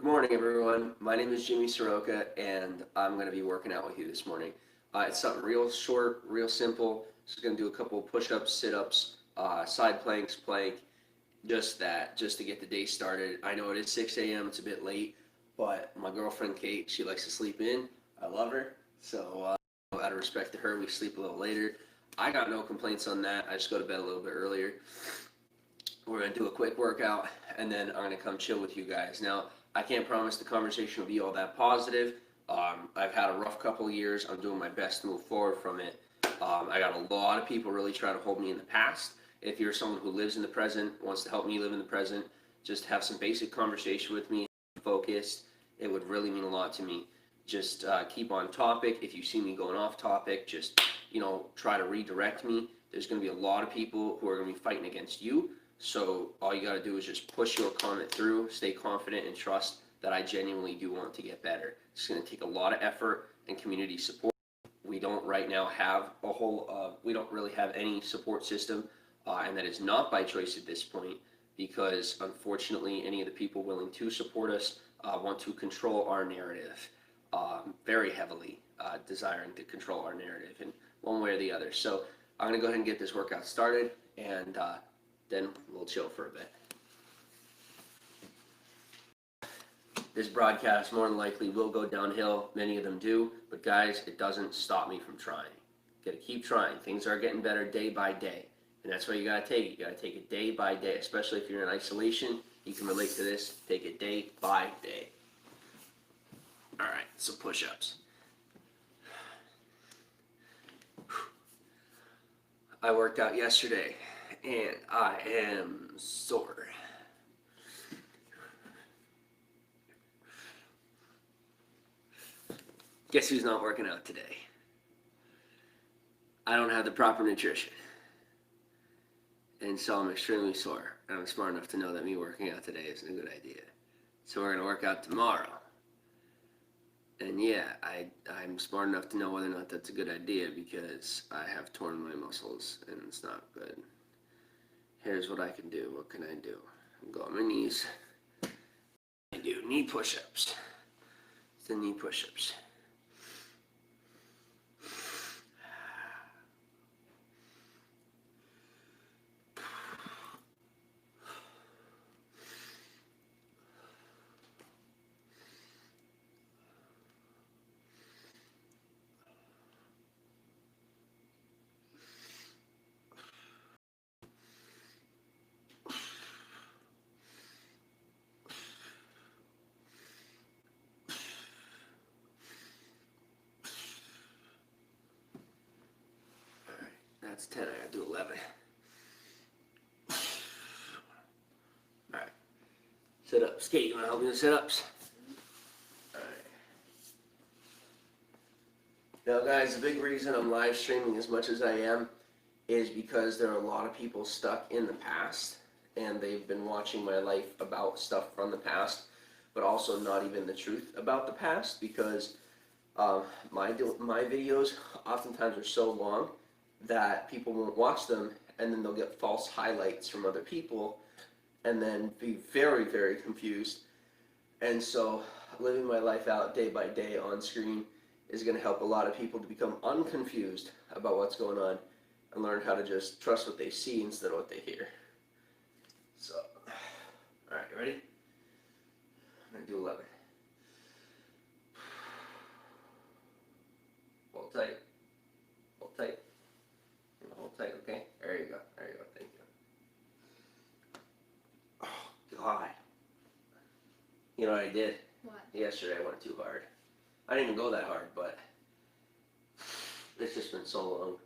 morning, everyone. My name is Jimmy Saroka, and I'm going to be working out with you this morning. It's something real short, real simple. Just going to do a couple of push-ups, sit-ups, side planks, plank, just that, just to get the day started. I know it is 6 a.m., it's a bit late, but my girlfriend Kate, she likes to sleep in. I love her, so out of respect to her, we sleep a little later. I got no complaints on that. I just go to bed a little bit earlier. We're going to do a quick workout, and then I'm going to come chill with you guys. Now, I can't promise the conversation will be all that positive. I've had a rough couple of years. I'm doing my best to move forward from it. I got a lot of people really trying to hold me in the past. If you're someone who lives in the present, wants to help me live in the present, just have some basic conversation with me, focused, it would really mean a lot to me. Just keep on topic. If you see me going off topic, just, try to redirect me. There's going to be a lot of people who are going to be fighting against you. So all you got to do is just push your comment through, stay confident, and trust that I genuinely do want to get better. It's going to take a lot of effort and community support. We don't right now have we don't really have any support system, and that is not by choice at this point, because unfortunately any of the people willing to support us want to control our narrative very heavily, desiring to control our narrative in one way or the other. So I'm going to go ahead and get this workout started, and then we'll chill for a bit. This broadcast more than likely will go downhill. Many of them do. But guys, it doesn't stop me from trying. Got to keep trying. Things are getting better day by day. And that's why you got to take it. You got to take it day by day. Especially if you're in isolation. You can relate to this. Take it day by day. Alright, so push-ups. I worked out yesterday, and I am sore. Guess who's not working out today? I don't have the proper nutrition. And so I'm extremely sore. And I'm smart enough to know that me working out today isn't a good idea. So we're going to work out tomorrow. And yeah, I'm smart enough to know whether or not that's a good idea, because I have torn my muscles and it's not good. Here's what I can do. What can I do? Go on my knees. I do knee push-ups. It's the knee push-ups. That's 10, I gotta do 11. Alright. Sit-ups. Kate, you wanna help me with sit-ups? Alright. Now guys, the big reason I'm live streaming as much as I am is because there are a lot of people stuck in the past, and they've been watching my life about stuff from the past, but also not even the truth about the past, because my videos oftentimes are so long that people won't watch them, and then they'll get false highlights from other people and then be very, very confused. And so living my life out day by day on screen is going to help a lot of people to become unconfused about what's going on and learn how to just trust what they see instead of what they hear. So, alright, you ready? I'm going to do 11. Hold tight. Hold tight. Hold tight, okay? There you go. There you go. Thank you. Oh, God. You know what I did? What? Yesterday I went too hard. I didn't even go that hard, but it's just been so long.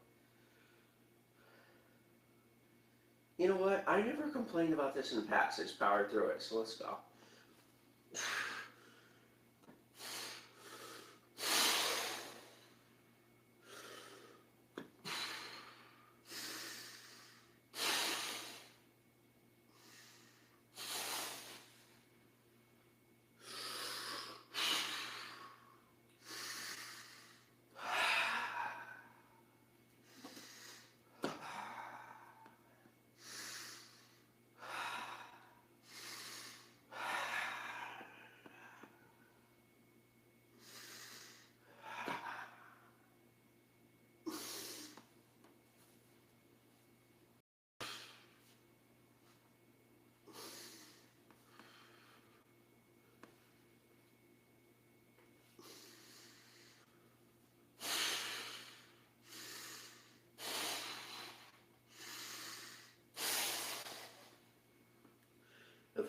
You know what? I never complained about this in the past. I just powered through it, so let's go.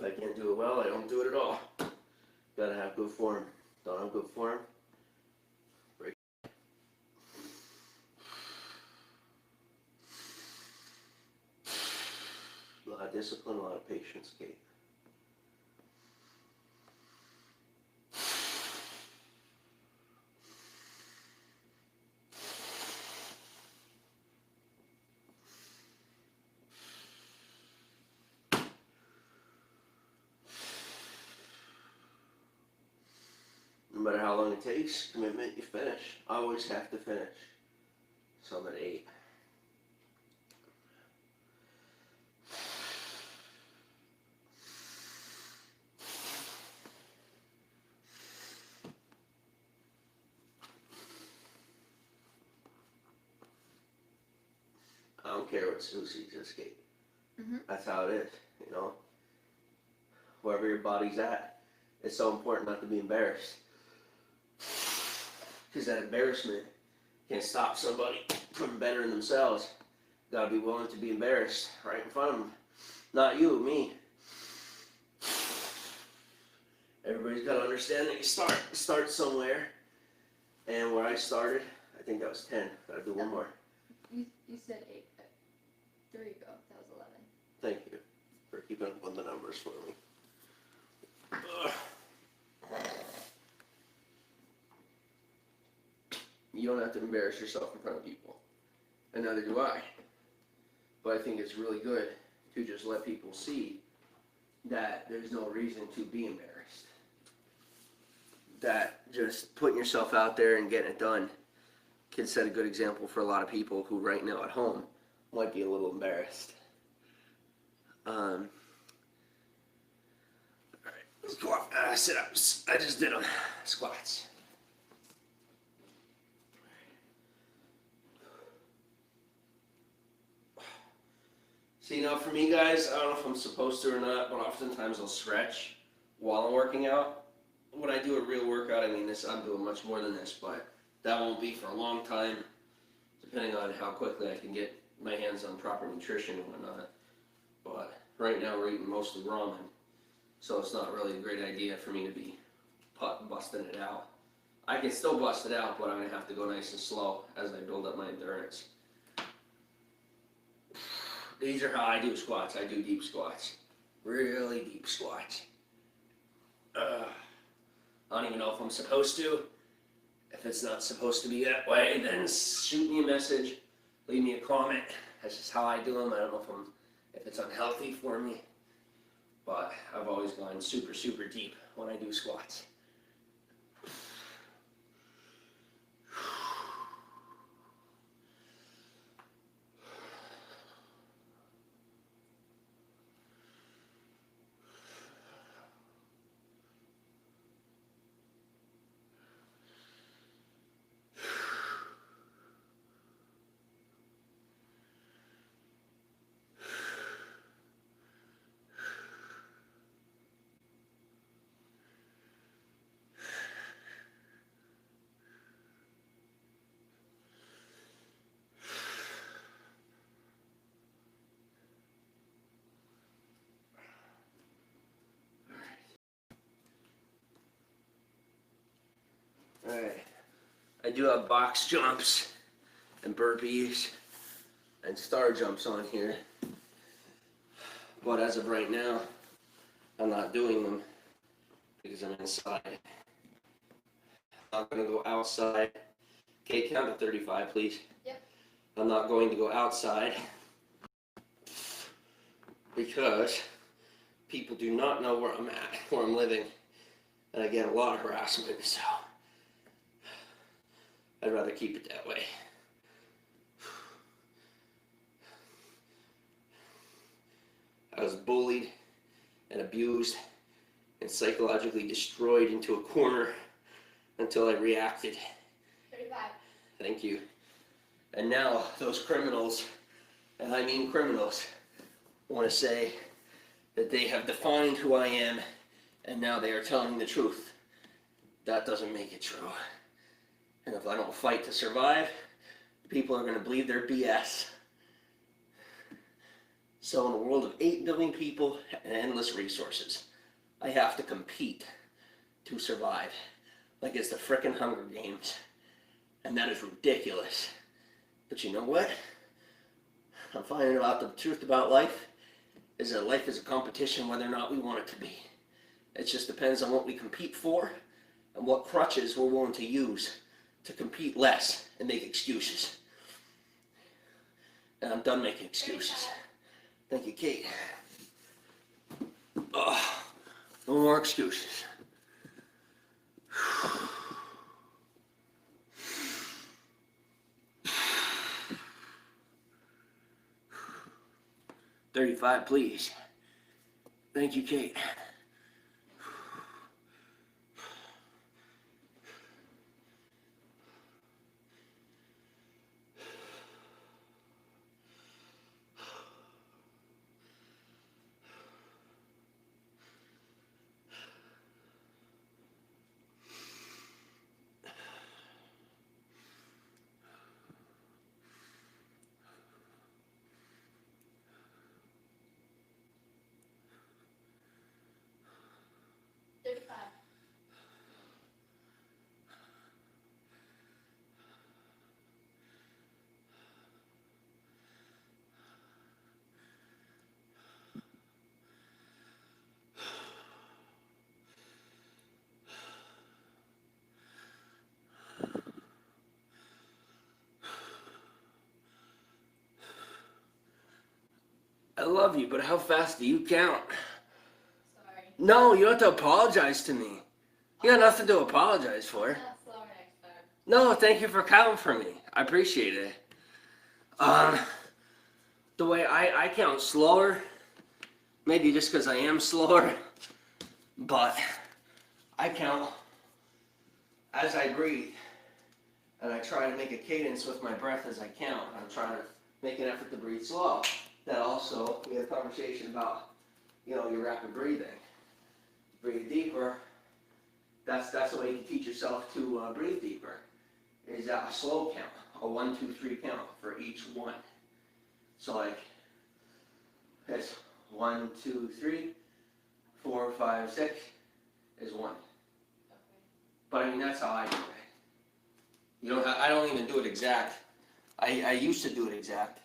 If I can't do it well, I don't do it at all. Gotta have good form. Don't have good form, break. A lot of discipline, a lot of patience, Kate. No matter how long it takes, commitment, you finish. Always have to finish. So I'm at 8. I don't care what Susie just gave. That's how it is, you know. Wherever your body's at, it's so important not to be embarrassed. Because that embarrassment can stop somebody from bettering themselves. Gotta be willing to be embarrassed right in front of them. Not you, me. Everybody's gotta understand that you start somewhere. And where I started, I think that was 10. Gotta do one more. You said 8. There you go. That was 11. Thank you for keeping up on the numbers for me. You don't have to embarrass yourself in front of people, and neither do I. But I think it's really good to just let people see that there's no reason to be embarrassed. That just putting yourself out there and getting it done can set a good example for a lot of people who right now at home might be a little embarrassed. Alright, squat, sit-ups. I just did them. Squats. See, now for me, guys, I don't know if I'm supposed to or not, but oftentimes I'll stretch while I'm working out. When I do a real workout, I mean, I'm doing much more than this, but that won't be for a long time, depending on how quickly I can get my hands on proper nutrition and whatnot. But right now we're eating mostly ramen, so it's not really a great idea for me to be busting it out. I can still bust it out, but I'm going to have to go nice and slow as I build up my endurance. These are how I do squats. I do deep squats. Really deep squats. I don't even know if I'm supposed to. If it's not supposed to be that way, then shoot me a message. Leave me a comment. That's just how I do them. I don't know if it's unhealthy for me. But I've always gone super, super deep when I do squats. Alright, I do have box jumps and burpees and star jumps on here, but as of right now, I'm not doing them because I'm inside. I'm not going to go outside. Okay, count to 35, please. Yep. I'm not going to go outside because people do not know where I'm at, where I'm living, and I get a lot of harassment, so I'd rather keep it that way. I was bullied and abused and psychologically destroyed into a corner until I reacted. 35. Thank you. And now those criminals, and I mean criminals, want to say that they have defined who I am and now they are telling the truth. That doesn't make it true. And if I don't fight to survive, people are going to believe their BS. So in a world of 8 billion people and endless resources, I have to compete to survive. Like it's the frickin' Hunger Games. And that is ridiculous. But you know what? I'm finding out the truth about life is that life is a competition whether or not we want it to be. It just depends on what we compete for and what crutches we're willing to use to compete less and make excuses. And I'm done making excuses. Thank you, Kate. Oh, no more excuses. 35, please. Thank you, Kate. I love you, but how fast do you count? Sorry. No, you don't have to apologize to me. You got nothing to apologize for. Not slower next time. No, thank you for counting for me. I appreciate it. The way I count slower, maybe just because I am slower, but I count as I breathe. And I try to make a cadence with my breath as I count. I'm trying to make an effort to breathe slow. That also, we had a conversation about, your rapid breathing. Breathe deeper. That's the way you can teach yourself to breathe deeper. Is a slow count, a 1, 2, 3 count for each one. So like, it's 1, 2, 3, 4, 5, 6 is 1. Okay. But I mean, that's how I do it. I don't even do it exact. I used to do it exact,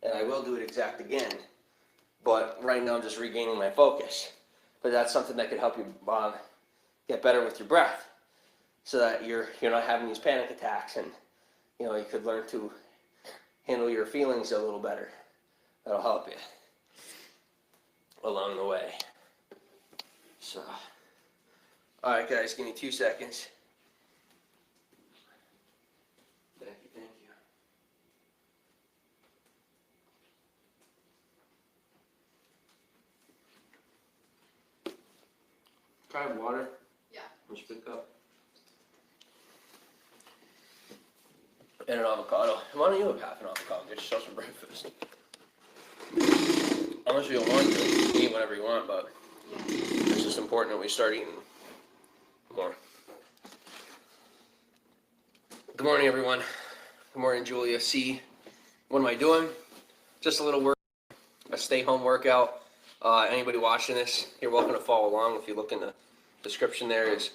and I will do it exact again. But right now I'm just regaining my focus. But that's something that could help you get better with your breath, so that you're not having these panic attacks, and you could learn to handle your feelings a little better. That'll help you along the way. So, all right, guys, give me 2 seconds. Thank you. Try water. Yeah. Let's pick up. And an avocado. Why don't you have half an avocado? Get yourself some breakfast. Unless you don't want to, you can eat whatever you want, but it's just important that we start eating more. Good morning, everyone. Good morning, Julia C. What am I doing? Just a little work, a stay-home workout. Anybody watching this, you're welcome to follow along. If you look in the description, there is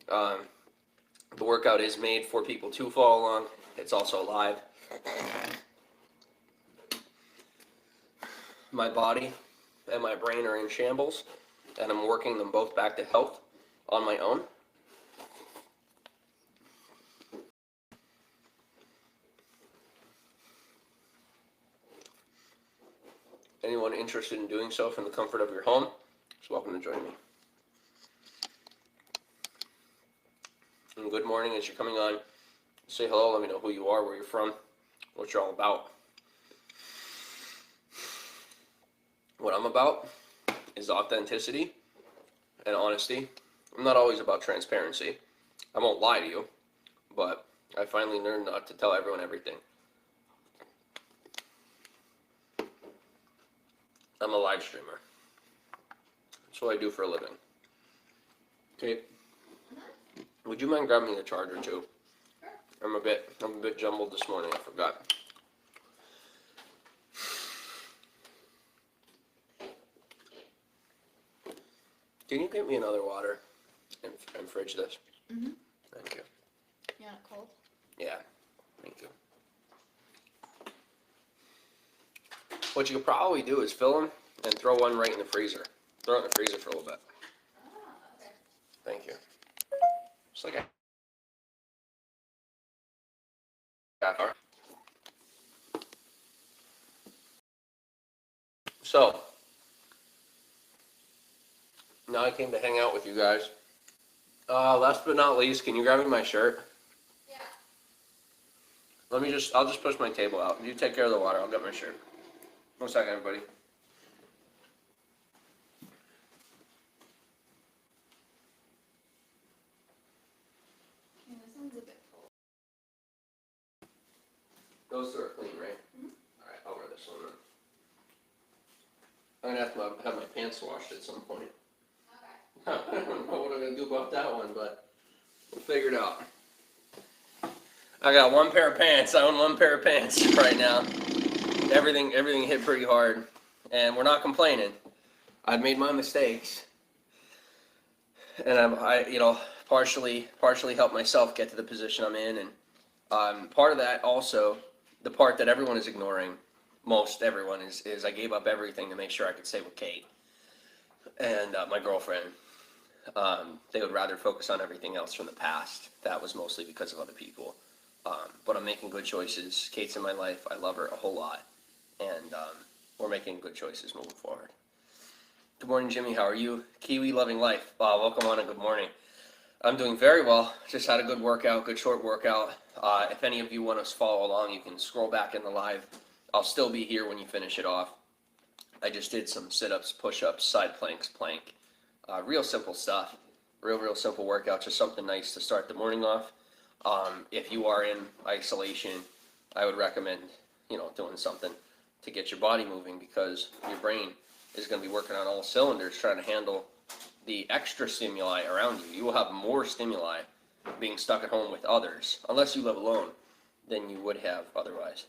the workout is made for people to follow along. It's also live. My body and my brain are in shambles, and I'm working them both back to health on my own. Anyone interested in doing so from the comfort of your home is welcome to join me. And good morning. As you're coming on, say hello, let me know who you are, where you're from, what you're all about. What I'm about is authenticity and honesty. I'm not always about transparency. I won't lie to you, but I finally learned not to tell everyone everything. I'm a live streamer. That's what I do for a living. Okay. Would you mind grabbing me a charger too? Sure. I'm a bit jumbled this morning. I forgot. Can you get me another water and fridge this? Mhm. Thank you. You want it cold? Yeah, thank you. What you could probably do is fill them and throw one right in the freezer. Throw it in the freezer for a little bit. Ah, okay. Thank you. Just like a half hour. So, now I came to hang out with you guys. Last but not least, can you grab me my shirt? Yeah. I'll just push my table out. You take care of the water, I'll get my shirt. 1 second, everybody. Yeah, this one's a bit cold. Those two are clean, right? Mhm. Alright, I'll wear this one then. I'm gonna have to have my pants washed at some point. Okay. I don't know what I'm gonna do about that one, but we'll figure it out. I got one pair of pants. I own one pair of pants right now. Everything hit pretty hard, and we're not complaining. I've made my mistakes, and I partially helped myself get to the position I'm in, and part of that also, the part that everyone is ignoring, most everyone is I gave up everything to make sure I could stay with Kate and my girlfriend. They would rather focus on everything else from the past. That was mostly because of other people. But I'm making good choices. Kate's in my life. I love her a whole lot. And we're making good choices moving forward. Good morning, Jimmy. How are you? Kiwi loving life. Welcome on and good morning. I'm doing very well. Just had a good workout, good short workout. If any of you want to follow along, you can scroll back in the live. I'll still be here when you finish it off. I just did some sit-ups, push-ups, side planks, plank. Real simple stuff. Real simple workout. Just something nice to start the morning off. If you are in isolation, I would recommend, doing something to get your body moving because your brain is going to be working on all cylinders trying to handle the extra stimuli around you. You will have more stimuli being stuck at home with others, unless you live alone, than you would have otherwise.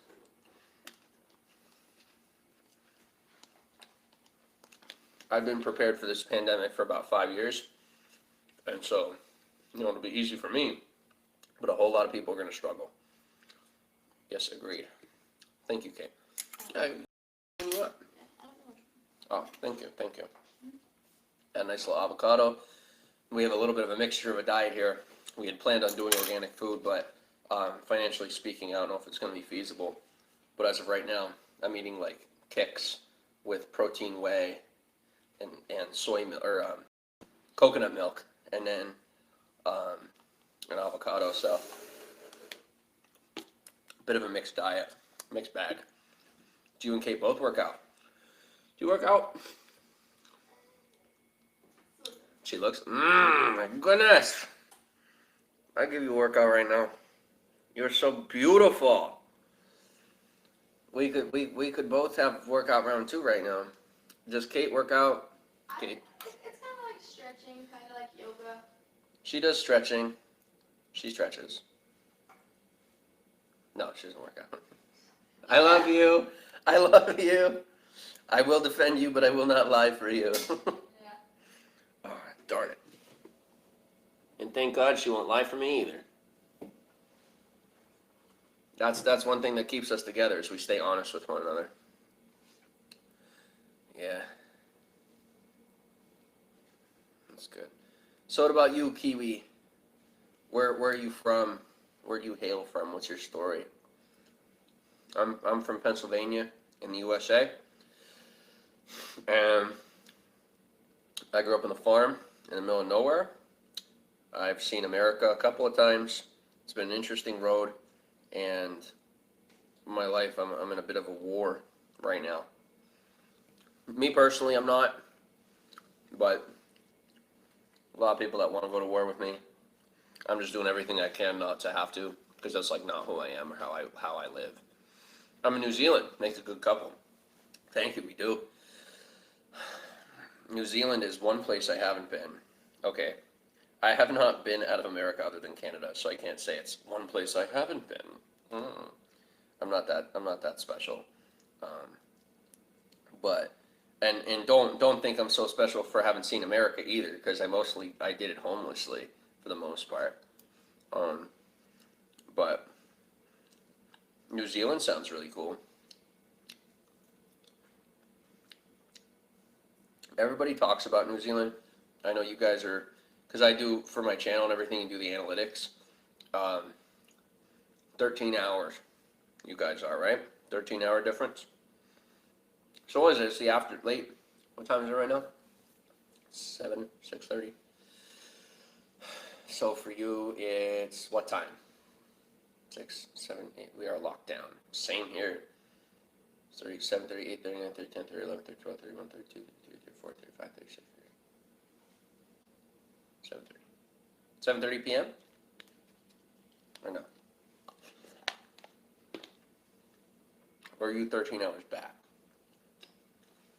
I've been prepared for this pandemic for about 5 years, and so, it'll be easy for me, but a whole lot of people are going to struggle. Yes, agreed. Thank you, Kate. What? Yeah, I don't know. Oh, thank you. A nice little avocado. We have a little bit of a mixture of a diet here. We had planned on doing organic food, but financially speaking, I don't know if it's going to be feasible. But as of right now, I'm eating like Kix with protein whey and soy milk or coconut milk, and then an avocado. So, bit of a mixed diet, mixed bag. Do you and Kate both work out? Do you work out? She looks, my goodness. I give you a workout right now. You're so beautiful. We could both have workout round 2 right now. Does Kate work out? Kate? It's kind of like stretching, kind of like yoga. She does stretching. She stretches. No, she doesn't work out. I love you. I love you. I will defend you, but I will not lie for you. Yeah. Oh, darn it. And thank God she won't lie for me either. That's one thing that keeps us together is we stay honest with one another. Yeah. That's good. So what about you, Kiwi? Where are you from? Where do you hail from? What's your story? I'm from Pennsylvania in the USA. And I grew up on the farm in the middle of nowhere. I've seen America a couple of times. It's been an interesting road, and in my life, I'm in a bit of a war right now. Me personally, I'm not, but a lot of people that want to go to war with me, I'm just doing everything I can not to have to, because that's like not who I am or how I live. I'm in New Zealand. Makes a good couple. Thank you, we do. New Zealand is one place I haven't been. Okay. I have not been out of America other than Canada, so I can't say it's one place I haven't been. I'm not that special. But And don't think I'm so special for having seen America either, because I did it homelessly for the most part. But New Zealand sounds really cool. Everybody talks about New Zealand. I know you guys are, because I do for my channel and everything, and do the analytics. 13 hours, you guys are, right? 13-hour difference. So what is it? It's the late. What time is it right now? 6:30. So for you, it's what time? 6, 7, 8. We are locked down. Same here. 30, 7:30, 8:30, 9:30, 10:30, 11:30, 12:30, 1:30, 2:30, 3:30, 4:30, 5:30, 6:30, 7:30. 7:30 p.m. Or no? Or are you 13 hours back?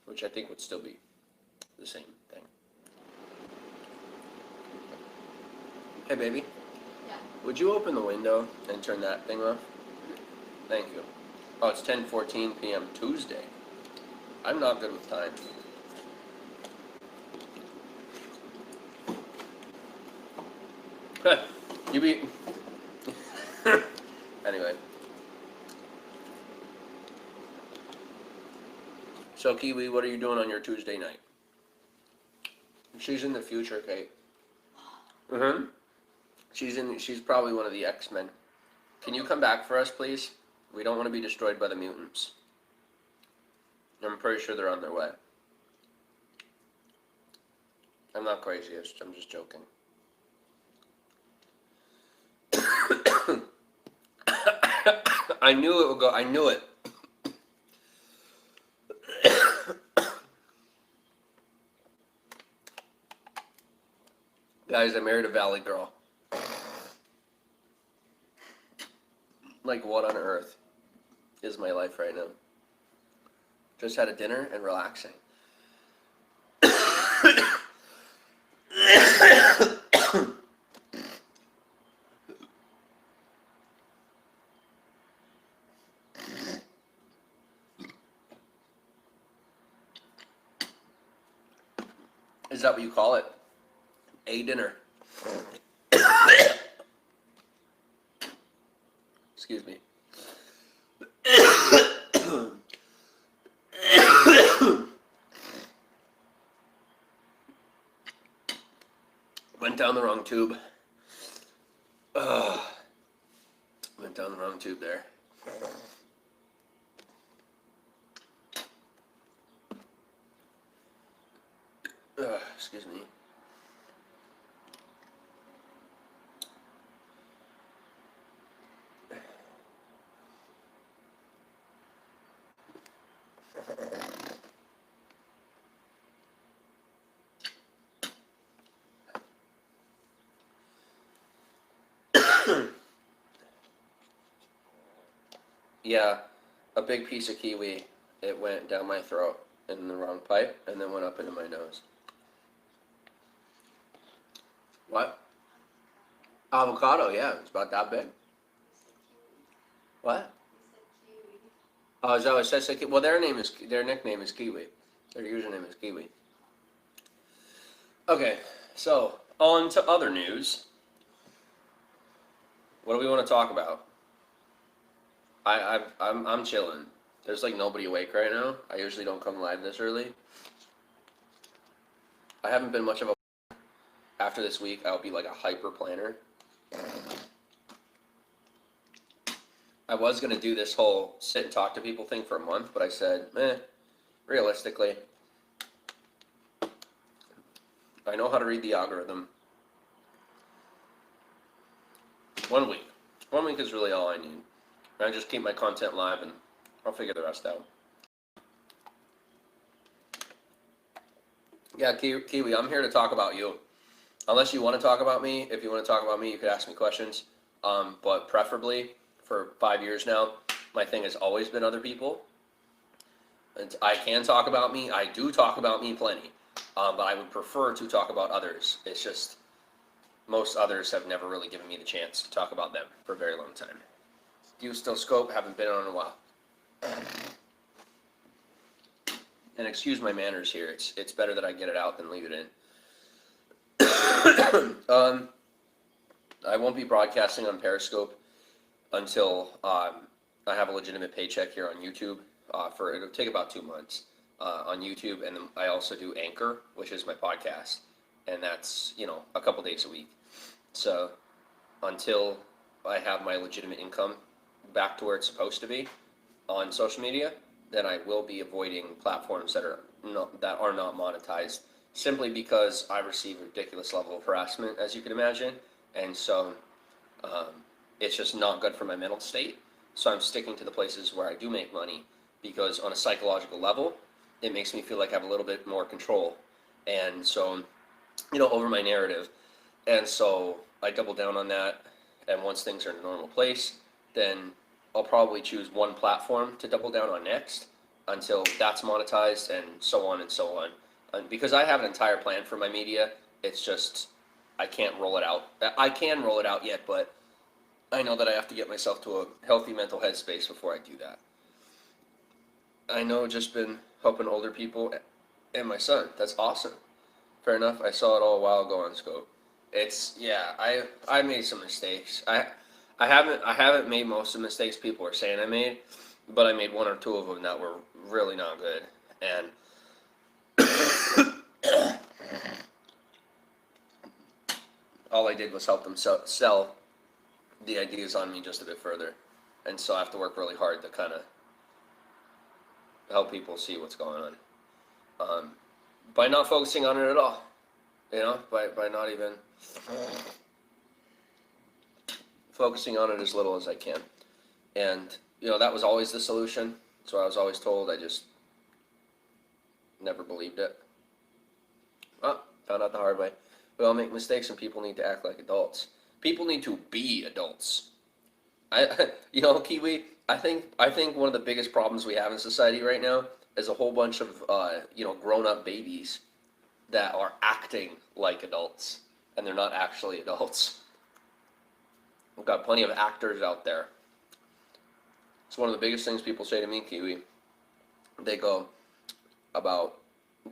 Which I think would still be the same thing. Hey, baby. Yeah. Would you open the window and turn that thing off? Thank you. Oh, it's 10:14 p.m. Tuesday. I'm not good with time. You be... Anyway. So, Kiwi, what are you doing on your Tuesday night? She's in the future, Kate. Mm-hmm. She's probably one of the X-Men. Can you come back for us, please? We don't want to be destroyed by the mutants. I'm pretty sure they're on their way. I'm not crazy, I'm just joking. I knew it would go, I knew it. Guys, I married a valley girl. Like, what on earth is my life right now? Just had a dinner and relaxing. Is that what you call it? A dinner. Excuse me. Went down the wrong tube. Went down the wrong tube there. Excuse me. Yeah, a big piece of kiwi. It went down my throat in the wrong pipe and then went up into my nose. What? Avocado, yeah, it's about that big. What? Oh, is that what it says? Well, their nickname is Kiwi. Their username is Kiwi. Okay, so on to other news. What do we want to talk about? I'm chilling. There's like nobody awake right now. I usually don't come live this early. I haven't been much of a... After this week, I'll be like a hyper planner. I was going to do this whole sit and talk to people thing for a month, but I said, realistically, I know how to read the algorithm. 1 week. 1 week is really all I need. And I just keep my content live and I'll figure the rest out. Yeah, Kiwi, I'm here to talk about you. Unless you want to talk about me, if you want to talk about me, you could ask me questions. But preferably, for 5 years now, my thing has always been other people. And I can talk about me. I do talk about me plenty. But I would prefer to talk about others. It's just most others have never really given me the chance to talk about them for a very long time. Do you still scope? Haven't been on in a while. And excuse my manners here. It's better that I get it out than leave it in. I won't be broadcasting on Periscope until I have a legitimate paycheck here on YouTube. It'll take about 2 months on YouTube, and then I also do Anchor, which is my podcast, and that's a couple days a week. So until I have my legitimate income back to where it's supposed to be on social media, then I will be avoiding platforms that are not monetized, simply because I receive a ridiculous level of harassment, as you can imagine, and so it's just not good for my mental state. So I'm sticking to the places where I do make money, because on a psychological level, it makes me feel like I have a little bit more control, and so over my narrative, and so I double down on that. And once things are in a normal place, then I'll probably choose one platform to double down on next until that's monetized, and so on and so on. And because I have an entire plan for my media, it's just I can't roll it out. I can roll it out yet, but I know that I have to get myself to a healthy mental headspace before I do that. I know just been helping older people and my son. That's awesome. Fair enough. I saw it all a while ago on Scope. I made some mistakes. I haven't made most of the mistakes people are saying I made, but I made one or two of them that were really not good. And all I did was help them sell the ideas on me just a bit further. And so I have to work really hard to kind of help people see what's going on. By not focusing on it at all. By not even focusing on it as little as I can. And, that was always the solution. So I was always told. I just never believed it. Well, found out the hard way. We all make mistakes, and people need to act like adults. People need to be adults. Kiwi, I think one of the biggest problems we have in society right now is a whole bunch of, grown-up babies that are acting like adults, and they're not actually adults. We've got plenty of actors out there. It's one of the biggest things people say to me, Kiwi. They go about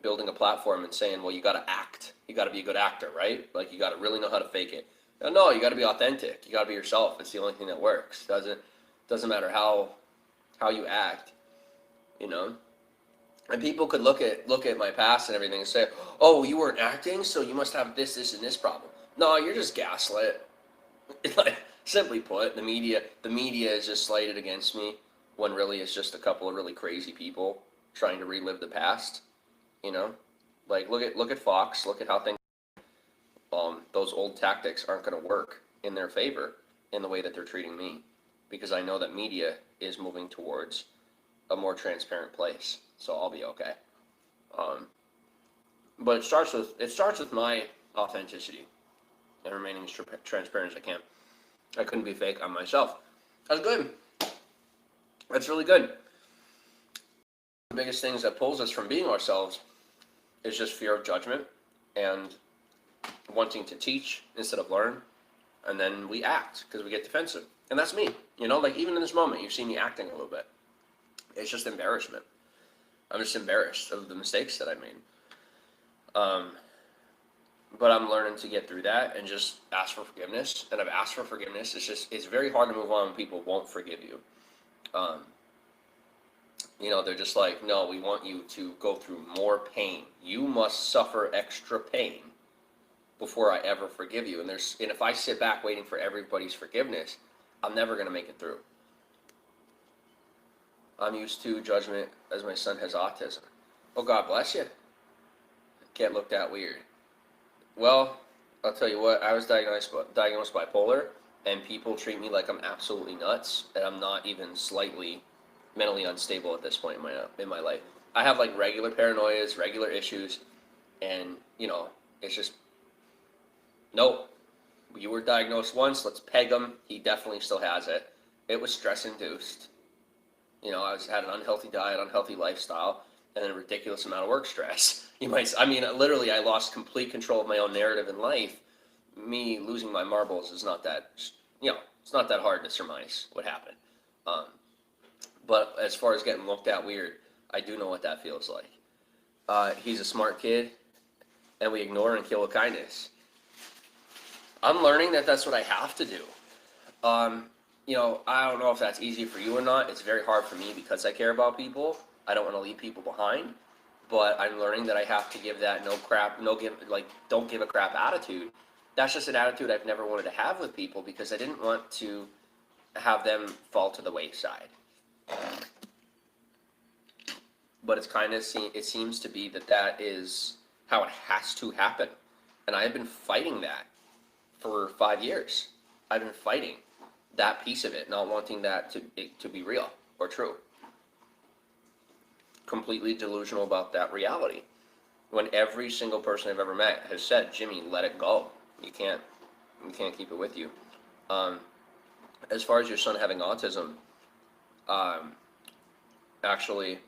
building a platform and saying, well, you got to act. You got to be a good actor, right? Like, you got to really know how to fake it. No, you got to be authentic. You got to be yourself. It's the only thing that works. Doesn't matter how you act, And people could look at my past and everything and say, oh, you weren't acting, so you must have this, and this problem. No, you're just gaslit. Like, simply put, the media is just slighted against me, when really it's just a couple of really crazy people trying to relive the past. Like, look at Fox. Look at how things. Those old tactics aren't going to work in their favor in the way that they're treating me, because I know that media is moving towards a more transparent place. So I'll be okay. But it starts with my authenticity and remaining as transparent as I can. I couldn't be fake on myself. That's good. That's really good. The biggest things that pulls us from being ourselves is just fear of judgment and wanting to teach instead of learn. And then we act because we get defensive. And that's me. Like, even in this moment, you've seen me acting a little bit. It's just embarrassment. I'm just embarrassed of the mistakes that I made. But I'm learning to get through that and just ask for forgiveness. And I've asked for forgiveness. It's very hard to move on when people won't forgive you. They're just like, no, we want you to go through more pain. You must suffer extra pain before I ever forgive you. And if I sit back waiting for everybody's forgiveness, I'm never going to make it through. I'm used to judgment as my son has autism. Oh, God bless you. Can't look that weird. Well, I'll tell you what, I was diagnosed bipolar, and people treat me like I'm absolutely nuts, and I'm not even slightly mentally unstable at this point in my life. I have like regular paranoias, regular issues, and it's just, nope. You were diagnosed once, let's peg him. He definitely still has it. It was stress-induced. I had an unhealthy diet, unhealthy lifestyle, and then a ridiculous amount of work stress. Literally, I lost complete control of my own narrative in life. Me losing my marbles is not that, it's not that hard to surmise what happened. But as far as getting looked at weird, I do know what that feels like. he's a smart kid, and we ignore and kill with kindness. I'm learning that that's what I have to do. I don't know if that's easy for you or not. It's very hard for me because I care about people. I don't want to leave people behind. But I'm learning that I have to give that don't give a crap attitude. That's just an attitude I've never wanted to have with people because I didn't want to have them fall to the wayside. But it seems to be that is how it has to happen. And I have been fighting that for 5 years. I've been fighting that piece of it, not wanting that to be real or true. Completely delusional about that reality. When every single person I've ever met has said, Jimmy, let it go. You can't keep it with you. As far as your son having autism, actually,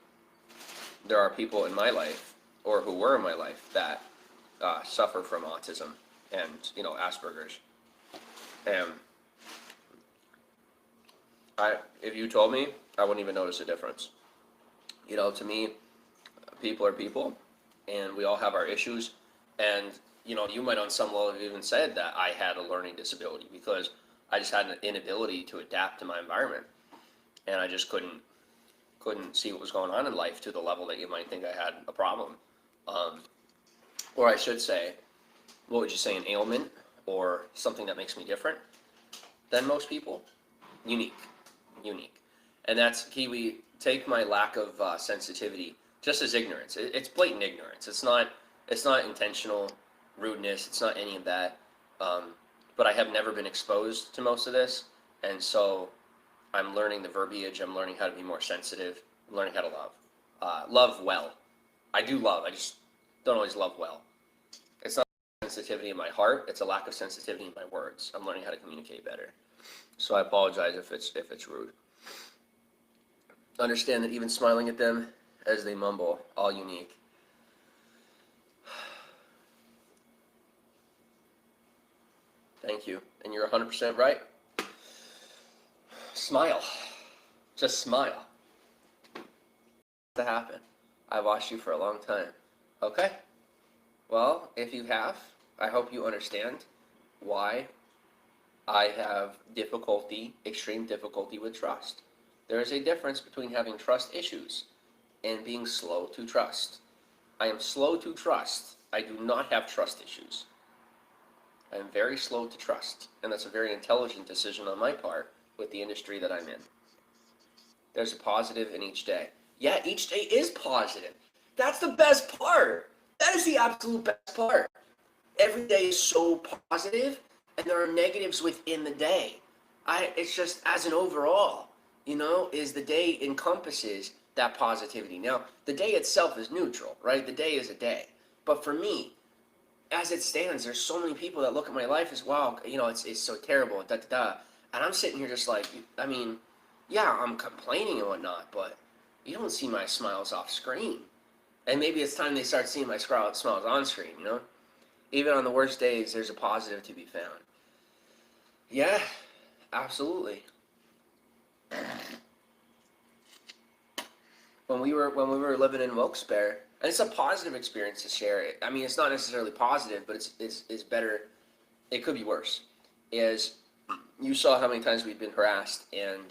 there are people in my life, or who were in my life, that suffer from autism and, Asperger's. And if you told me, I wouldn't even notice a difference. To me, people are people, and we all have our issues. And, you might on some level have even said that I had a learning disability because I just had an inability to adapt to my environment. And I just couldn't see what was going on in life to the level that you might think I had a problem. Or I should say, what would you say, an ailment or something that makes me different than most people? Unique. And that's key. We take my lack of sensitivity just as ignorance. It's blatant ignorance. It's not intentional rudeness. It's not any of that. But I have never been exposed to most of this, and so I'm learning the verbiage. I'm learning how to be more sensitive. I'm learning how to love. Love well. I do love. I just don't always love well. It's not sensitivity in my heart. It's a lack of sensitivity in my words. I'm learning how to communicate better. So I apologize if it's rude. Understand that even smiling at them as they mumble, all unique. Thank you. And you're 100% right. Smile. Just smile. To happen. I've watched you for a long time. Okay? Well, if you have, I hope you understand why I have extreme difficulty with trust. There is a difference between having trust issues and being slow to trust. I am slow to trust. I do not have trust issues. I am very slow to trust, and that's a very intelligent decision on my part with the industry that I'm in. There's a positive in each day. Yeah, each day is positive. That's the best part. That is the absolute best part. Every day is so positive, and there are negatives within the day. It's just as an overall, is the day encompasses that positivity. Now, the day itself is neutral, right? The day is a day. But for me, as it stands, there's so many people that look at my life as, wow, it's so terrible, And I'm sitting here just like, yeah, I'm complaining and whatnot, but you don't see my smiles off screen. And maybe it's time they start seeing my smiles on screen, Even on the worst days, there's a positive to be found. Yeah, absolutely. When we were living in Wilkes-Barre, and it's a positive experience to share it. It's not necessarily positive, but it's better. It could be worse. Is you saw how many times we'd been harassed, and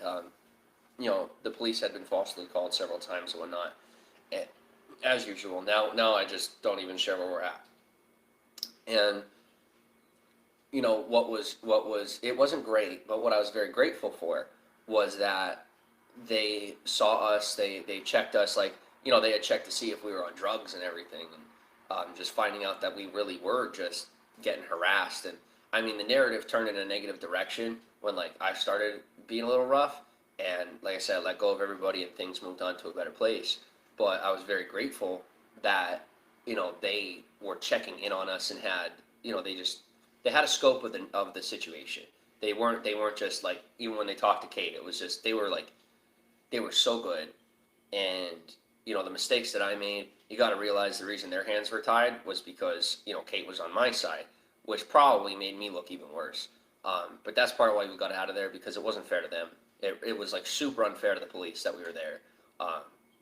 the police had been falsely called several times and whatnot. And as usual, now I just don't even share where we're at. And what was it wasn't great, but what I was very grateful for was that they saw us, they checked us, they had checked to see if we were on drugs and everything, and just finding out that we really were just getting harassed. And the narrative turned in a negative direction when I started being a little rough, and like I said, I let go of everybody and things moved on to a better place. But I was very grateful that they were checking in on us and had they had a scope of the situation. They weren't just even when they talked to Kate, it was just they were so good. And the mistakes that I made, you got to realize the reason their hands were tied was because Kate was on my side, which probably made me look even worse. But that's part of why we got out of there, because it wasn't fair to them. It was super unfair to the police that we were there,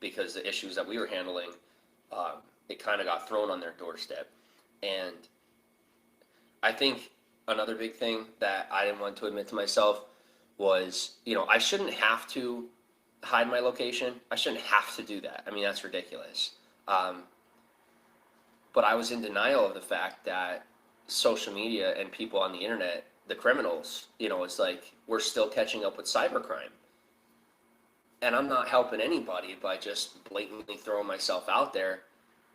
because the issues that we were handling it kind of got thrown on their doorstep. And I think another big thing that I didn't want to admit to myself was, I shouldn't have to hide my location. I shouldn't have to do that. I mean, that's ridiculous. But I was in denial of the fact that social media and people on the internet, the criminals, it's like we're still catching up with cybercrime. And I'm not helping anybody by just blatantly throwing myself out there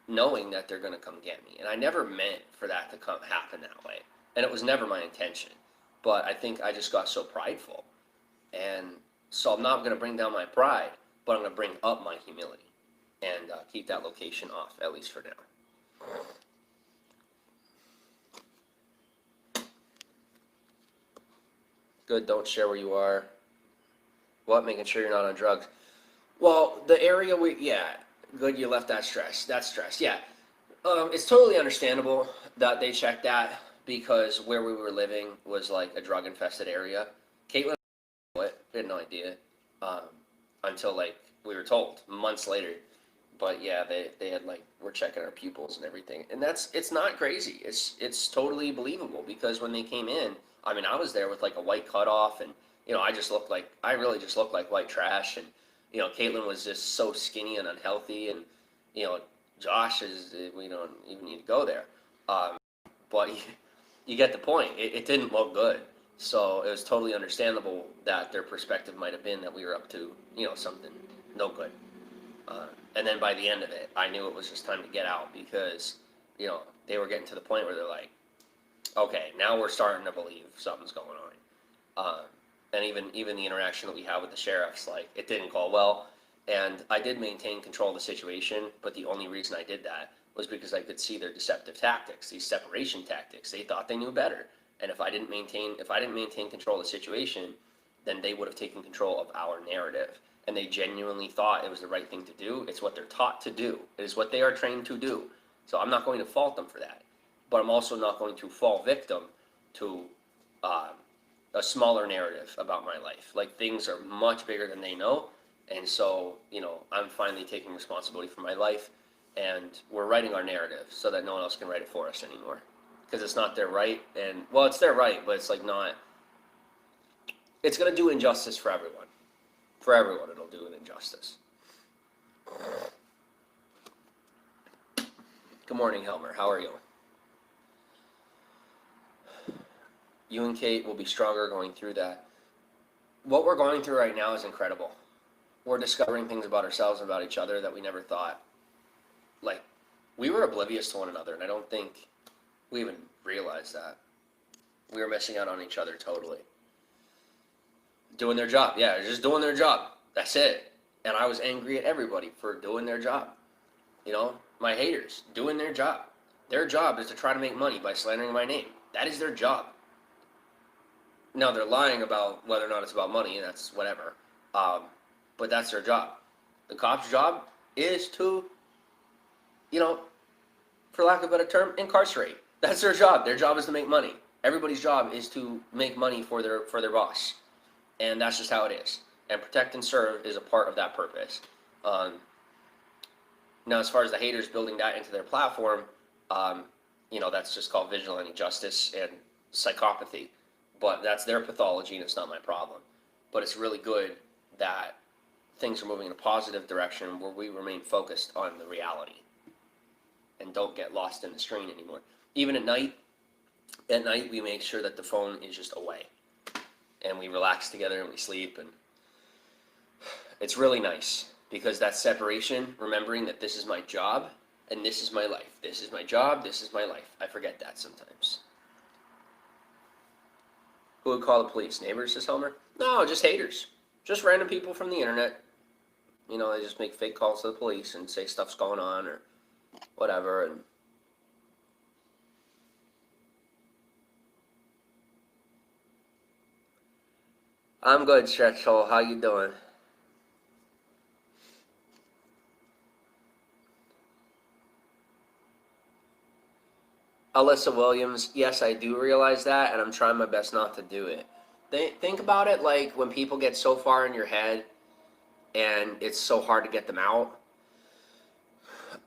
knowing that they're going to come get me. And I never meant for that to happen that way. And it was never my intention. But I think I just got so prideful. And so I'm not going to bring down my pride, but I'm going to bring up my humility and keep that location off, at least for now. Good, don't share where you are. What? Making sure you're not on drugs. Well, the area good, you left that stress. That's stress, yeah. It's totally understandable that they checked that because where we were living was like a drug-infested area. Caitlin, we had no idea until like we were told months later. But yeah, they had we're checking our pupils and everything, and it's not crazy. It's totally believable because when they came in, I mean, I was there with like a white cutoff, and I really just looked like white trash, and Caitlin was just so skinny and unhealthy, and Josh we don't even need to go there, but you get the point. It didn't look good, so it was totally understandable that their perspective might have been that we were up to something no good. And then by the end of it, I knew it was just time to get out because, they were getting to the point where they're like, okay, now we're starting to believe something's going on. And even the interaction that we had with the sheriffs, it didn't go well. And I did maintain control of the situation, but the only reason I did that was because I could see their deceptive tactics, these separation tactics. They thought they knew better. And if I didn't maintain control of the situation, then they would have taken control of our narrative. And they genuinely thought it was the right thing to do. It's what they're taught to do. It is what they are trained to do. So I'm not going to fault them for that. But I'm also not going to fall victim to a smaller narrative about my life. Things are much bigger than they know. And so, I'm finally taking responsibility for my life. And we're writing our narrative so that no one else can write it for us anymore. Because it's not their right. And, well, it's their right, but it's not. It's going to do injustice for everyone. For everyone, it'll do an injustice. Good morning, Helmer. How are you? You and Kate will be stronger going through that. What we're going through right now is incredible. We're discovering things about ourselves and about each other that we never thought. We were oblivious to one another, and I don't think we even realized that. We were missing out on each other totally. Doing their job. Yeah, they're just doing their job. That's it. And I was angry at everybody for doing their job. My haters, doing their job. Their job is to try to make money by slandering my name. That is their job. Now, they're lying about whether or not it's about money, and that's whatever. But that's their job. The cop's job is to, for lack of a better term, incarcerate. That's their job. Their job is to make money. Everybody's job is to make money for their boss. And that's just how it is. And protect and serve is a part of that purpose. Now, as far as the haters building that into their platform, that's just called vigilante justice and psychopathy. But that's their pathology, and it's not my problem. But it's really good that things are moving in a positive direction where we remain focused on the reality and don't get lost in the screen anymore. Even at night we make sure that the phone is just away. And we relax together and we sleep, and it's really nice because that separation, remembering that this is my job and this is my life. This is my job, this is my life. I forget that sometimes. Who would call the police? Neighbors, says Homer? No, just haters. Just random people from the internet. They just make fake calls to the police and say stuff's going on or whatever. And I'm good, Stretch Hole. How you doing? Alyssa Williams, yes, I do realize that, and I'm trying my best not to do it. Think about it like when people get so far in your head and it's so hard to get them out.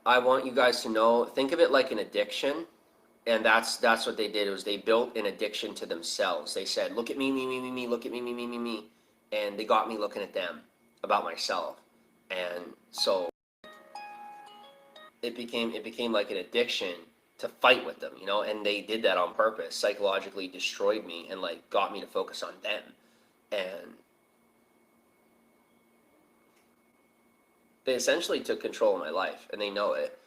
I want you guys to know, think of it like an addiction. And that's what they did, was they built an addiction to themselves. They said, look at me, look at me. And they got me looking at them, about myself. And so it became like an addiction to fight with them, and they did that on purpose, psychologically destroyed me and like got me to focus on them. And they essentially took control of my life, and they know it.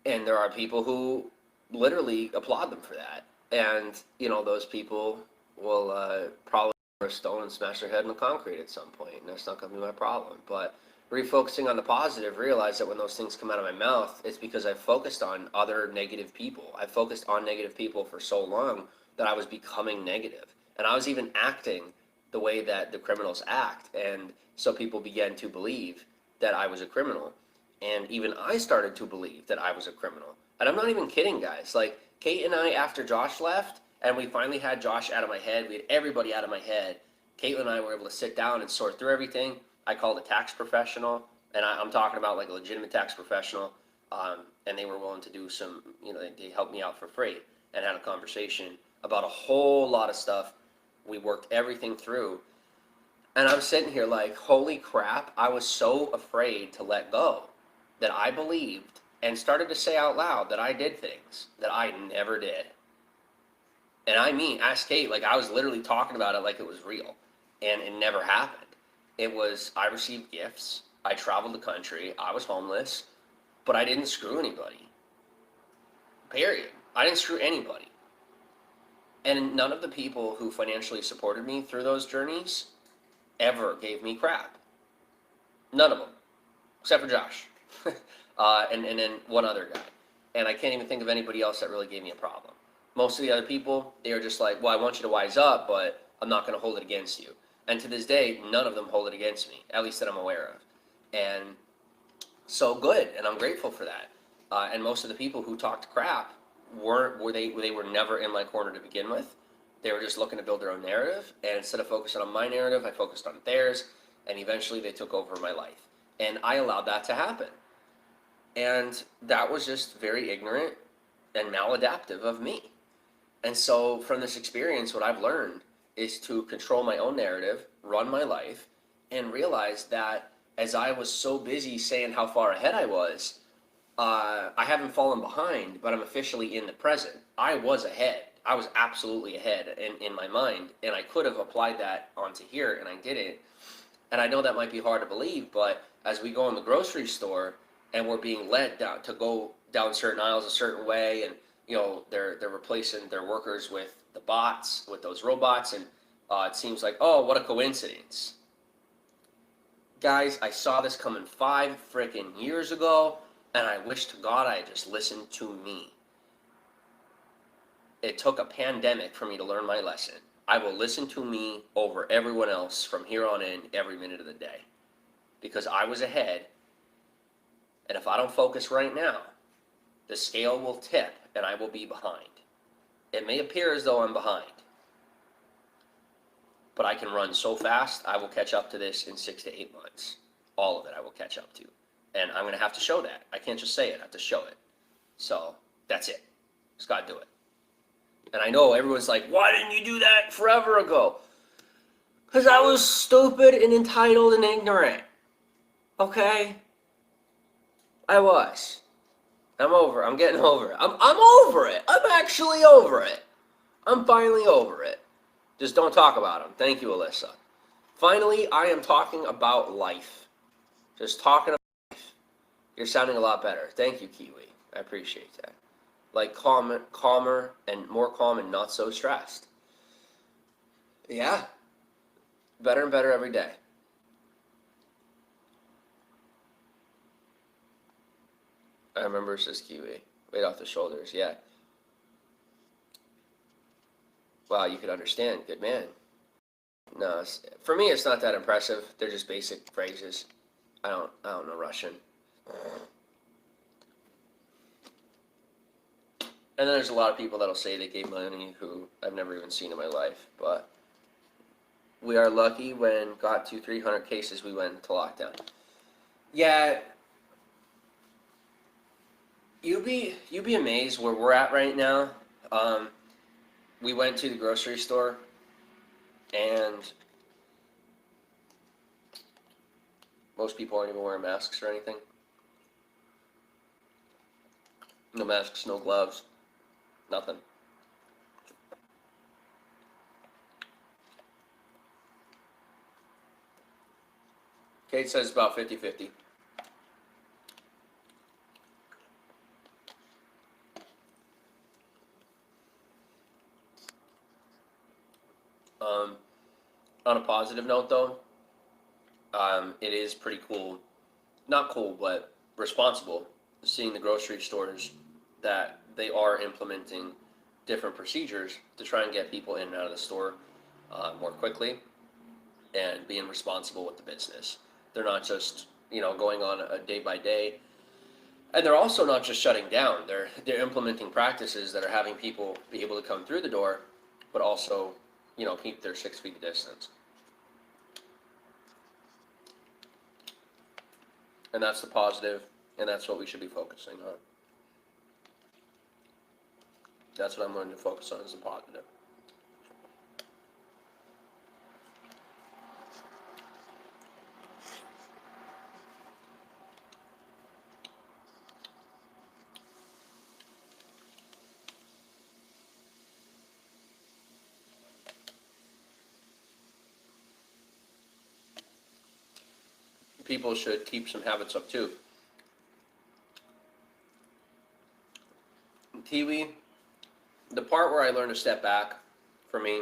And there are people who literally applaud them for that. And, those people will probably throw a stone and smash their head in the concrete at some point, and that's not going to be my problem. But refocusing on the positive, realize that when those things come out of my mouth, it's because I've focused on other negative people. I've focused on negative people for so long that I was becoming negative. And I was even acting the way that the criminals act. And so people began to believe that I was a criminal. And even I started to believe that I was a criminal. And I'm not even kidding, guys. Like, Kate and I, after Josh left, and we finally had Josh out of my head, we had everybody out of my head, Caitlin and I were able to sit down and sort through everything. I called a tax professional, and I'm talking about like a legitimate tax professional, and they were willing to do some, they helped me out for free and had a conversation about a whole lot of stuff. We worked everything through. And I'm sitting here like, holy crap, I was so afraid to let go that I believed and started to say out loud that I did things that I never did. And I mean, ask Kate, like I was literally talking about it like it was real, and it never happened. It was, I received gifts, I traveled the country, I was homeless, but I didn't screw anybody. Period. I didn't screw anybody. And none of the people who financially supported me through those journeys ever gave me crap. None of them. Except for Josh. And then one other guy. And I can't even think of anybody else that really gave me a problem. Most of the other people, they were just like, well, I want you to wise up, but I'm not going to hold it against you. And to this day, none of them hold it against me, at least that I'm aware of. And so good, and I'm grateful for that. And most of the people who talked crap they were never in my corner to begin with. They were just looking to build their own narrative, and instead of focusing on my narrative, I focused on theirs, and eventually they took over my life. And I allowed that to happen. And that was just very ignorant and maladaptive of me. And so from this experience, what I've learned is to control my own narrative, run my life, and realize that as I was so busy saying how far ahead I was, I haven't fallen behind, but I'm officially in the present. I was ahead. I was absolutely ahead in my mind, and I could have applied that onto here, and I didn't. And I know that might be hard to believe, but as we go in the grocery store and we're being led down to go down certain aisles a certain way, and they're replacing their workers with the bots, with those robots, and it seems like, oh, what a coincidence. Guys, I saw this coming 5 freaking years ago, and I wish to God I had just listened to me. It took a pandemic for me to learn my lesson. I will listen to me over everyone else from here on in every minute of the day. Because I was ahead, and if I don't focus right now, the scale will tip and I will be behind. It may appear as though I'm behind, but I can run so fast, I will catch up to this in 6 to 8 months. All of it I will catch up to. And I'm going to have to show that. I can't just say it, I have to show it. So, that's it. Just got to do it. And I know everyone's like, why didn't you do that forever ago? Because I was stupid and entitled and ignorant. Okay? I was. I'm getting over it. I'm over it. I'm actually over it. I'm finally over it. Just don't talk about them. Thank you, Alyssa. Finally, I am talking about life. Just talking about life. You're sounding a lot better. Thank you, Kiwi. I appreciate that. Like calmer and more calm and not so stressed. Yeah. Better and better every day. I remember, says Kiwi. Weight off the shoulders, yeah. Wow, you could understand. Good man. No, for me, it's not that impressive. They're just basic phrases. I don't know Russian. And then there's a lot of people that'll say they gave money who I've never even seen in my life. But we are lucky when got to 300 cases we went into lockdown. Yeah. You'd be amazed where we're at right now. We went to the grocery store, and most people aren't even wearing masks or anything. No masks, no gloves, nothing. Kate says about 50-50. On a positive note, though, it is pretty cool. Not cool, but responsible. Seeing the grocery stores that they are implementing different procedures to try and get people in and out of the store more quickly and being responsible with the business. They're not just going on a day by day, and they're also not just shutting down. They're implementing practices that are having people be able to come through the door, but also keep their 6 feet distance. And that's the positive, and that's what we should be focusing on. That's what I'm going to focus on, is the positive. People should keep some habits up too. Kiwi, the part where I learned to step back for me,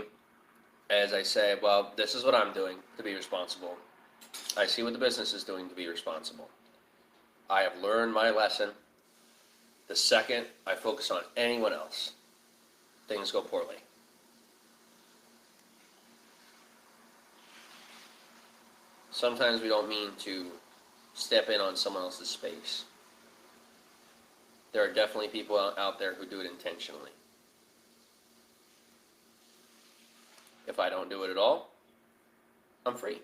as I say, well, this is what I'm doing to be responsible. I see what the business is doing to be responsible. I have learned my lesson. The second I focus on anyone else, things go poorly. Sometimes we don't mean to step in on someone else's space. There are definitely people out there who do it intentionally. If I don't do it at all, I'm free.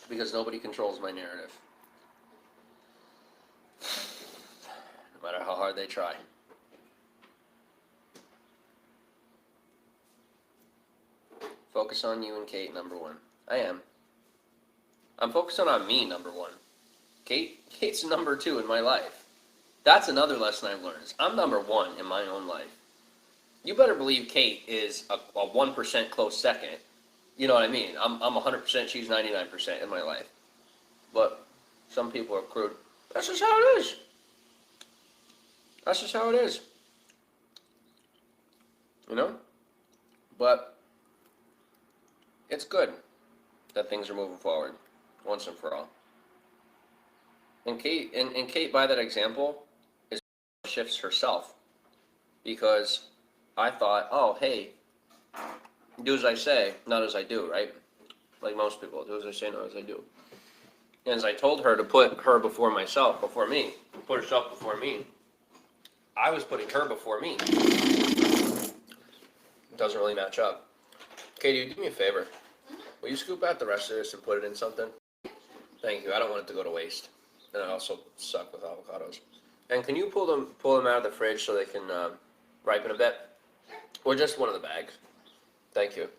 Because nobody controls my narrative. No matter how hard they try. Focus on you and Kate, number one. I am. I'm focusing on me, number one. Kate's number two in my life. That's another lesson I've learned. I'm number one in my own life. You better believe Kate is a 1% close second. You know what I mean? I'm 100%, she's 99% in my life. But some people are crude. That's just how it is. That's just how it is. But it's good that things are moving forward once and for all. And Kate, by that example, shifts herself, because I thought, oh, hey, do as I say, not as I do, right? Like most people, do as I say, not as I do. And as I told her to put her before myself, before me, put herself before me, I was putting her before me. It doesn't really match up. Katie, do me a favor. Will you scoop out the rest of this and put it in something? Thank you. I don't want it to go to waste. And I also suck with avocados. And can you pull them out of the fridge so they can ripen a bit? Or just one of the bags. Thank you.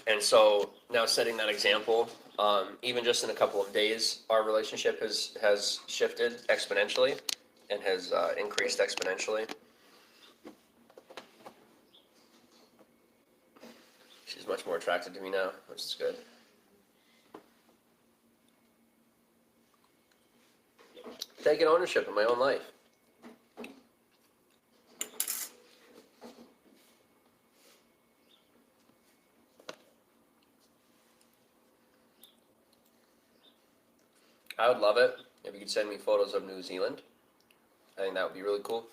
And so now setting that example, even just in a couple of days, our relationship has shifted exponentially and has increased exponentially. She's much more attracted to me now, which is good. Taking ownership of my own life. I would love it if you could send me photos of New Zealand. I think that would be really cool.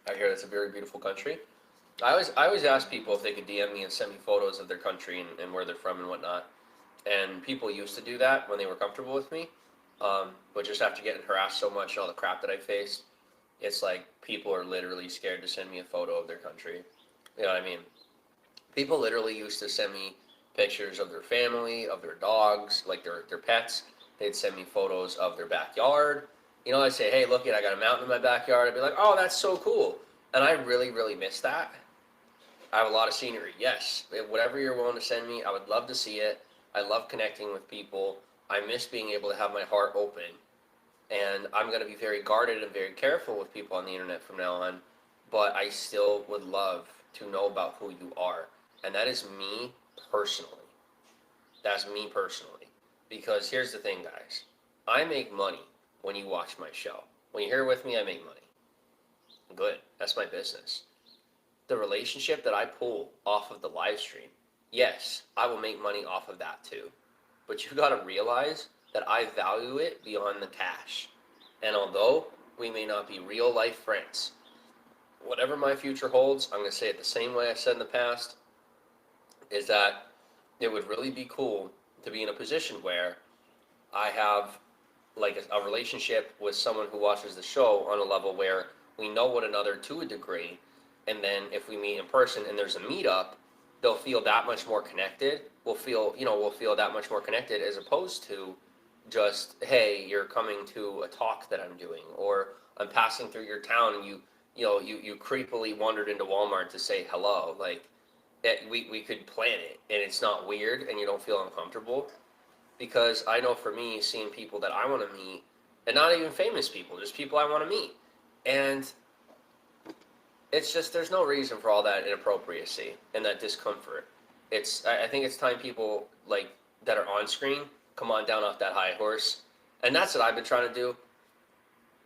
I hear it's a very beautiful country. I always ask people if they could DM me and send me photos of their country and where they're from and whatnot. And people used to do that when they were comfortable with me. But just after getting harassed so much and all the crap that I faced, it's like people are literally scared to send me a photo of their country. You know what I mean? People literally used to send me pictures of their family, of their dogs, like their pets, They'd send me photos of their backyard. I'd say, hey, look, I got a mountain in my backyard. I'd be like, oh, that's so cool. And I really, really miss that. I have a lot of scenery. Yes, whatever you're willing to send me, I would love to see it. I love connecting with people. I miss being able to have my heart open. And I'm going to be very guarded and very careful with people on the internet from now on. But I still would love to know about who you are. And that is me personally. That's me personally. Because here's the thing, guys. I make money when you watch my show. When you're here with me, I make money. Good. That's my business. The relationship that I pull off of the live stream, yes, I will make money off of that too. But you got to realize that I value it beyond the cash. And although we may not be real life friends, whatever my future holds, I'm going to say it the same way I said in the past, is that it would really be cool to be in a position where I have like a relationship with someone who watches the show on a level where we know one another to a degree, and then if we meet in person and there's a meetup, they'll feel that much more connected. We'll feel that much more connected as opposed to just, hey, you're coming to a talk that I'm doing, or I'm passing through your town and you creepily wandered into Walmart to say hello. Like, we could plan it and it's not weird and you don't feel uncomfortable. Because I know for me, seeing people that I want to meet, and not even famous people, just people I want to meet. And it's just, there's no reason for all that inappropriacy and that discomfort. I think it's time people like that are on screen come on down off that high horse. And that's what I've been trying to do.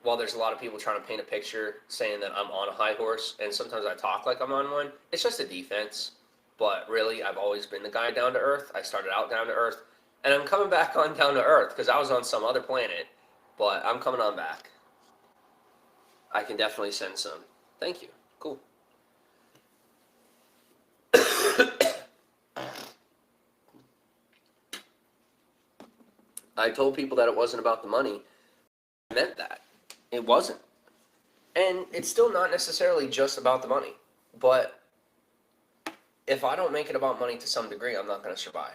While there's a lot of people trying to paint a picture saying that I'm on a high horse, and sometimes I talk like I'm on one, it's just a defense. But really, I've always been the guy down to earth. I started out down to earth. And I'm coming back on down to earth because I was on some other planet, but I'm coming on back. I can definitely send some. Thank you. Cool. I told people that it wasn't about the money. I meant that. It wasn't. And it's still not necessarily just about the money. But if I don't make it about money to some degree, I'm not going to survive.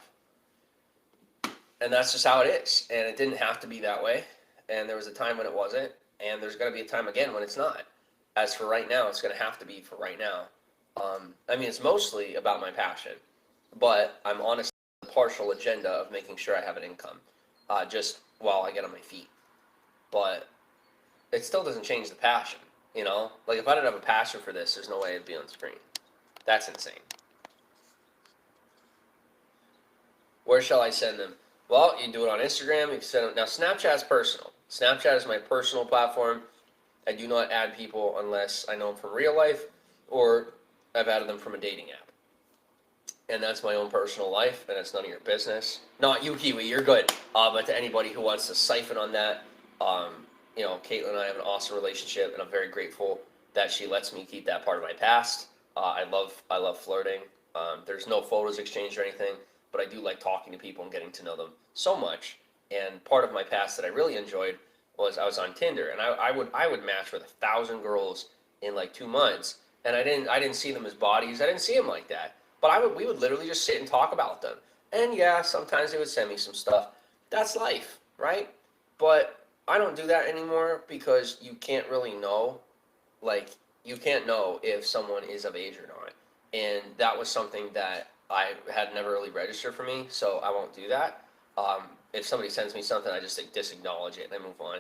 And that's just how it is. And it didn't have to be that way. And there was a time when it wasn't. And there's going to be a time again when it's not. As for right now, it's going to have to be for right now. It's mostly about my passion. But I'm honestly on the partial agenda of making sure I have an income. Just while I get on my feet. But it still doesn't change the passion. Like if I didn't have a passion for this, there's no way it'd be on screen. That's insane. Where shall I send them? Well, you can do it on Instagram. You can send them. Now, Snapchat's personal. Snapchat is my personal platform. I do not add people unless I know them from real life or I've added them from a dating app. And that's my own personal life, and it's none of your business. Not you, Kiwi, you're good. But to anybody who wants to siphon on that, Caitlin and I have an awesome relationship, and I'm very grateful that she lets me keep that part of my past. I love flirting. There's no photos exchanged or anything, but I do like talking to people and getting to know them so much. And part of my past that I really enjoyed was I was on Tinder, and I would match with 1,000 girls in like 2 months, and I didn't see them as bodies. I didn't see them like that. But we would literally just sit and talk about them. And yeah, sometimes they would send me some stuff. That's life, right? But I don't do that anymore because you can't really know. Like, you can't know if someone is of age or not. And that was something that I had never really registered for me, so I won't do that. If somebody sends me something, I just disacknowledge it and I move on.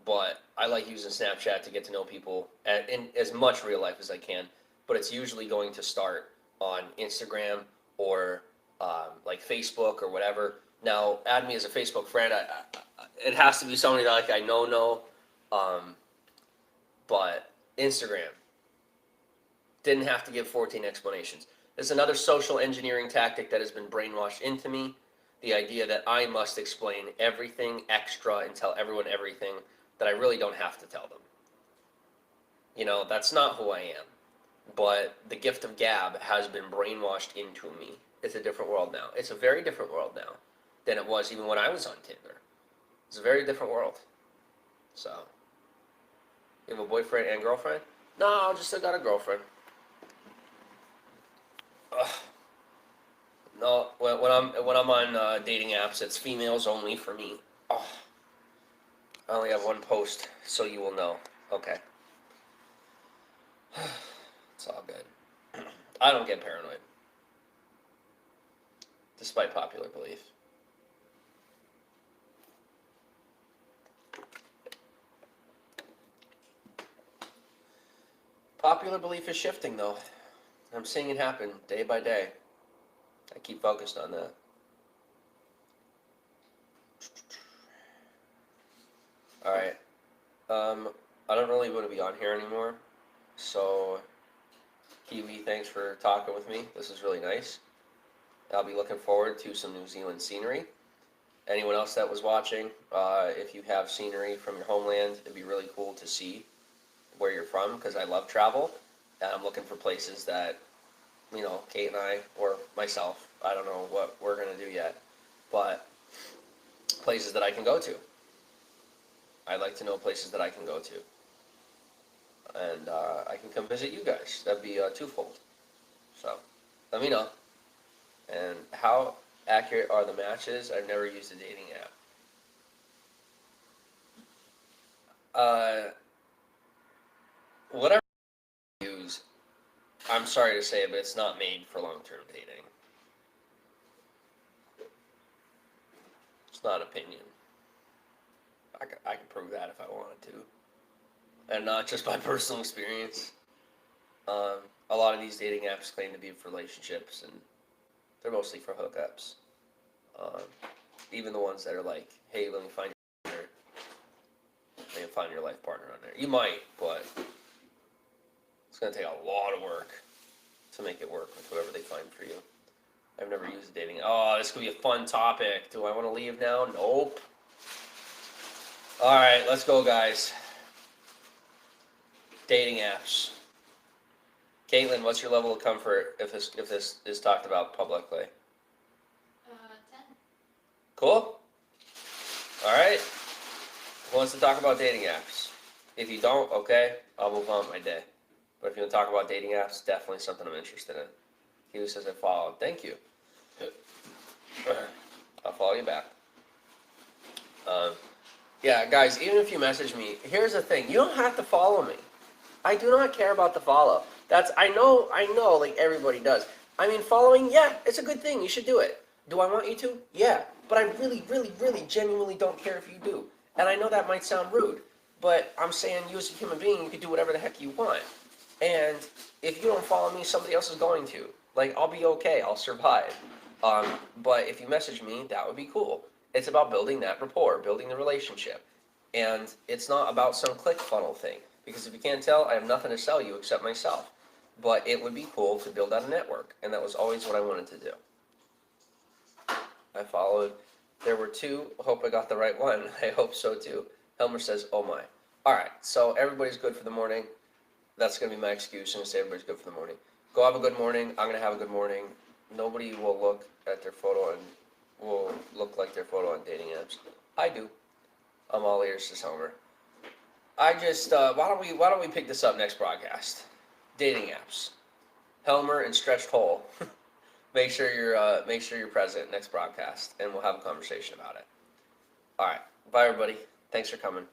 But I like using Snapchat to get to know people in as much real life as I can. But it's usually going to start on Instagram or like Facebook or whatever. Now, add me as a Facebook friend. It has to be somebody that like I know. But Instagram didn't have to give 14 explanations. There's another social engineering tactic that has been brainwashed into me. The idea that I must explain everything extra and tell everyone everything that I really don't have to tell them. That's not who I am. But the gift of gab has been brainwashed into me. It's a different world now. It's a very different world now than it was even when I was on Tinder. It's a very different world. So, you have a boyfriend and girlfriend? No, I just got a girlfriend. Ugh. No, when I'm on dating apps, it's females only for me. Oh, I only have one post, so you will know. Okay, it's all good. I don't get paranoid, despite popular belief. Popular belief is shifting, though. I'm seeing it happen day by day. I keep focused on that. All right. I don't really want to be on here anymore. So, Kiwi, thanks for talking with me. This is really nice. I'll be looking forward to some New Zealand scenery. Anyone else that was watching, if you have scenery from your homeland, it'd be really cool to see where you're from, because I love travel. And I'm looking for places that, Kate and I, or myself, I don't know what we're going to do yet, but places that I can go to. I'd like to know places that I can go to. And I can come visit you guys. That'd be twofold. So, let me know. And how accurate are the matches? I've never used a dating app. Whatever you use, I'm sorry to say it, but it's not made for long-term dating. It's not opinion. I can prove that if I wanted to. And not just by personal experience. A lot of these dating apps claim to be for relationships, and they're mostly for hookups. Even the ones that are like, hey, let me find your partner. Let me find your life partner on there. You might, but it's going to take a lot of work to make it work with whoever they find for you. I've never used dating. Oh, this could be a fun topic. Do I want to leave now? Nope. All right, let's go, guys. Dating apps. Caitlin, what's your level of comfort if this is talked about publicly? 10. Cool. All right. Who wants to talk about dating apps? If you don't, okay, I'll move on with my day. But if you want to talk about dating apps, definitely something I'm interested in. He says I followed. Thank you. I'll follow you back. Yeah, guys, even if you message me, here's the thing. You don't have to follow me. I do not care about the follow. I know, like everybody does. I mean, following, yeah, it's a good thing. You should do it. Do I want you to? Yeah. But I really, really, really genuinely don't care if you do. And I know that might sound rude, but I'm saying you as a human being, you can do whatever the heck you want. And if you don't follow me, somebody else is going to. Like, I'll be okay. I'll survive. But if you message me, that would be cool. It's about building that rapport, building the relationship. And it's not about some ClickFunnels thing. Because if you can't tell, I have nothing to sell you except myself. But it would be cool to build out a network. And that was always what I wanted to do. I followed. There were 2. Hope I got the right one. I hope so too. Helmer says, oh my. All right, so everybody's good for the morning. That's going to be my excuse. I'm going to say everybody's good for the morning. Go have a good morning. I'm going to have a good morning. Nobody will look at their photo and will look like their photo on dating apps. I do. I'm all ears, says Homer. I just, why don't we pick this up next broadcast? Dating apps. Helmer and Stretched Hole. Make sure you're present next broadcast, and we'll have a conversation about it. All right. Bye, everybody. Thanks for coming.